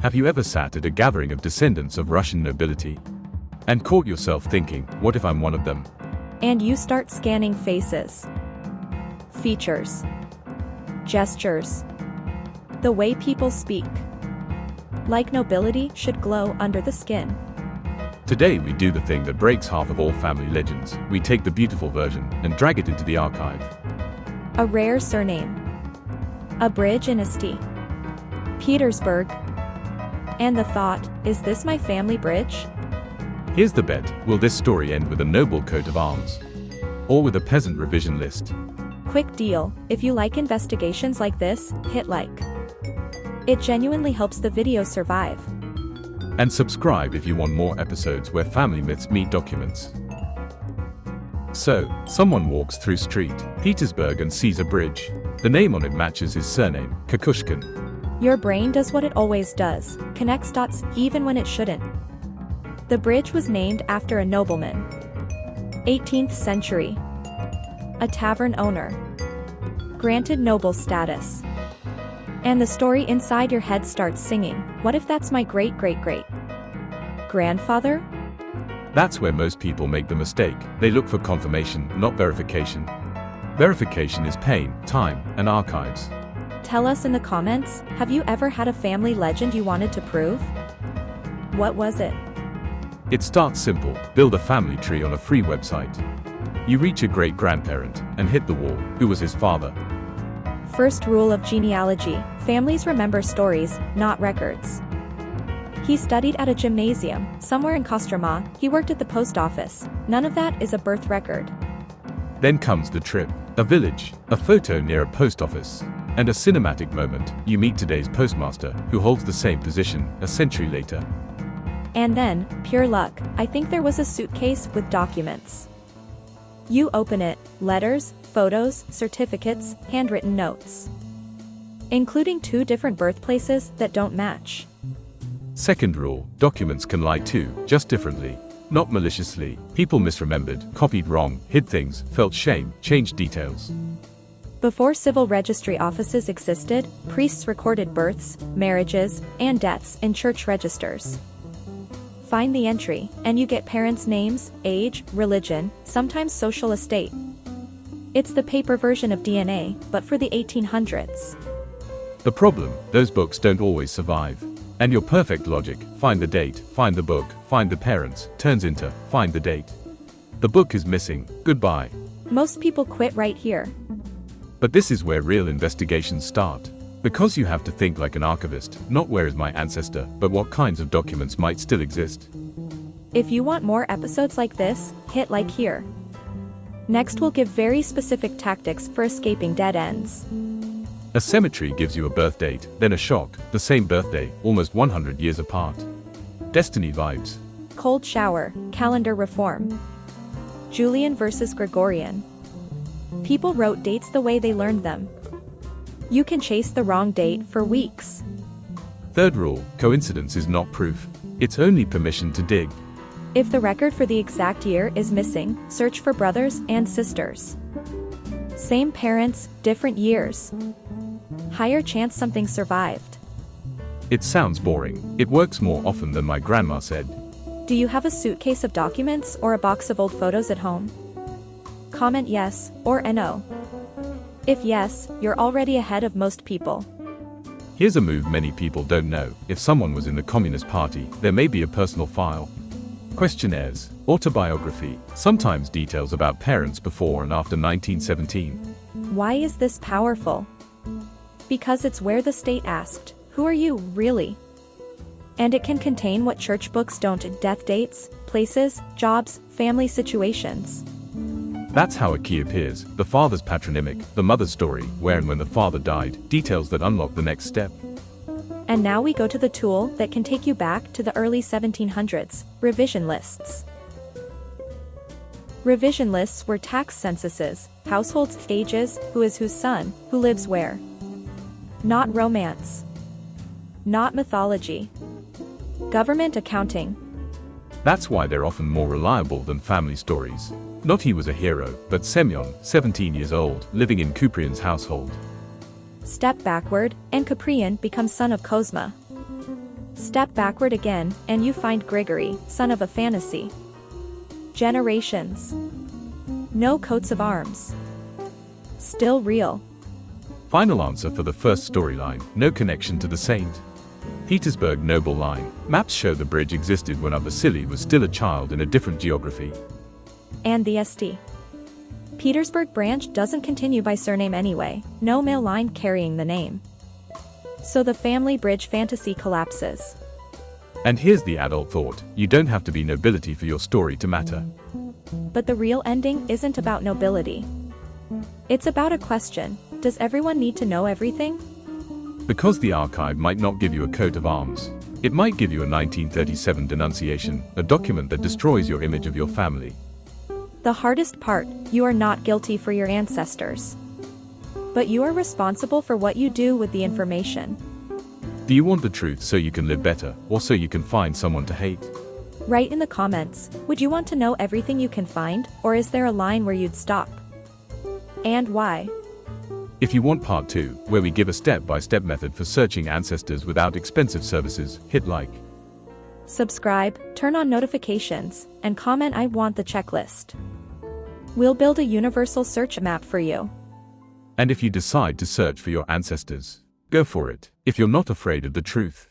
Have you ever sat at a gathering of descendants of Russian nobility and caught yourself thinking, what if I'm one of them? And you start scanning faces, features, gestures, the way people speak. Like nobility should glow under the skin. Today we do the thing that breaks half of all family legends. We take the beautiful version and drag it into the archive. A rare surname. A bridge in St. Petersburg. And the thought, is this my family bridge? Here's the bet, will this story end with a noble coat of arms? Or with a peasant revision list? Quick deal, if you like investigations like this, hit like. It genuinely helps the video survive. And subscribe if you want more episodes where family myths meet documents. So, someone walks through street, Petersburg, and sees a bridge. The name on it matches his surname, Kukushkin. Your brain does what it always does, connects dots even when it shouldn't. The bridge was named after a nobleman. 18th century. A tavern owner. Granted noble status. And the story inside your head starts singing, what if that's my great-great-great-grandfather? That's where most people make the mistake. They look for confirmation, not verification. Verification is pain, time, and archives. Tell us in the comments, have you ever had a family legend you wanted to prove? What was it? It starts simple, build a family tree on a free website. You reach a great-grandparent, and hit the wall, who was his father? First rule of genealogy, families remember stories, not records. He studied at a gymnasium, somewhere in Kostroma, he worked at the post office, none of that is a birth record. Then comes the trip, a village, a photo near a post office, and a cinematic moment, you meet today's postmaster, who holds the same position, a century later. And then, pure luck, I think there was a suitcase with documents. You open it, letters, photos, certificates, handwritten notes. Including 2 different birthplaces that don't match. Second rule, documents can lie too, just differently. Not maliciously. People misremembered, copied wrong, hid things, felt shame, changed details. Before civil registry offices existed, priests recorded births, marriages, and deaths in church registers. Find the entry, and you get parents' names, age, religion, sometimes social estate. It's the paper version of DNA, but for the 1800s. The problem, those books don't always survive. And your perfect logic, find the date, find the book, find the parents, turns into, find the date. The book is missing, goodbye. Most people quit right here. But this is where real investigations start. Because you have to think like an archivist, not where is my ancestor, but what kinds of documents might still exist. If you want more episodes like this, hit like here. Next we'll give very specific tactics for escaping dead ends. A cemetery gives you a birth date, then a shock, the same birthday, almost 100 years apart. Destiny vibes. Cold shower, calendar reform. Julian versus Gregorian. People wrote dates the way they learned them. You can chase the wrong date for weeks. Third rule, coincidence is not proof. It's only permission to dig. If the record for the exact year is missing, search for brothers and sisters. Same parents, different years. Higher chance something survived. It sounds boring. It works more often than my grandma said. Do you have a suitcase of documents or a box of old photos at home? Comment yes or no. If yes, you're already ahead of most people. Here's a move many people don't know. If someone was in the Communist Party, there may be a personal file. Questionnaires, autobiography, sometimes details about parents before and after 1917. Why is this powerful? Because it's where the state asked, who are you, really? And it can contain what church books don't: death dates, places, jobs, family situations. That's how a key appears, the father's patronymic, the mother's story, where and when the father died, details that unlock the next step. And now we go to the tool that can take you back to the early 1700s, revision lists. Revision lists were tax censuses, households' ages, who is whose son, who lives where. Not romance. Not mythology. Government accounting. That's why they're often more reliable than family stories. Not he was a hero, but Semyon, 17 years old, living in Kuprian's household. Step backward, and Kuprian becomes son of Kozma. Step backward again, and you find Grigory, son of a fantasy. Generations. No coats of arms. Still real. Final answer for the first storyline, no connection to the saint. Petersburg noble line. Maps show the bridge existed when our Vasily was still a child in a different geography. And the St. Petersburg branch doesn't continue by surname anyway, no male line carrying the name. So the family bridge fantasy collapses. And here's the adult thought, you don't have to be nobility for your story to matter. But the real ending isn't about nobility. It's about a question, does everyone need to know everything? Because the archive might not give you a coat of arms. It might give you a 1937 denunciation, a document that destroys your image of your family. The hardest part, you are not guilty for your ancestors. But you are responsible for what you do with the information. Do you want the truth so you can live better, or so you can find someone to hate? Write in the comments, would you want to know everything you can find, or is there a line where you'd stop? And why? If you want part 2, where we give a step-by-step method for searching ancestors without expensive services, hit like. Subscribe, turn on notifications, and comment I want the checklist. We'll build a universal search map for you. And if you decide to search for your ancestors, go for it, if you're not afraid of the truth.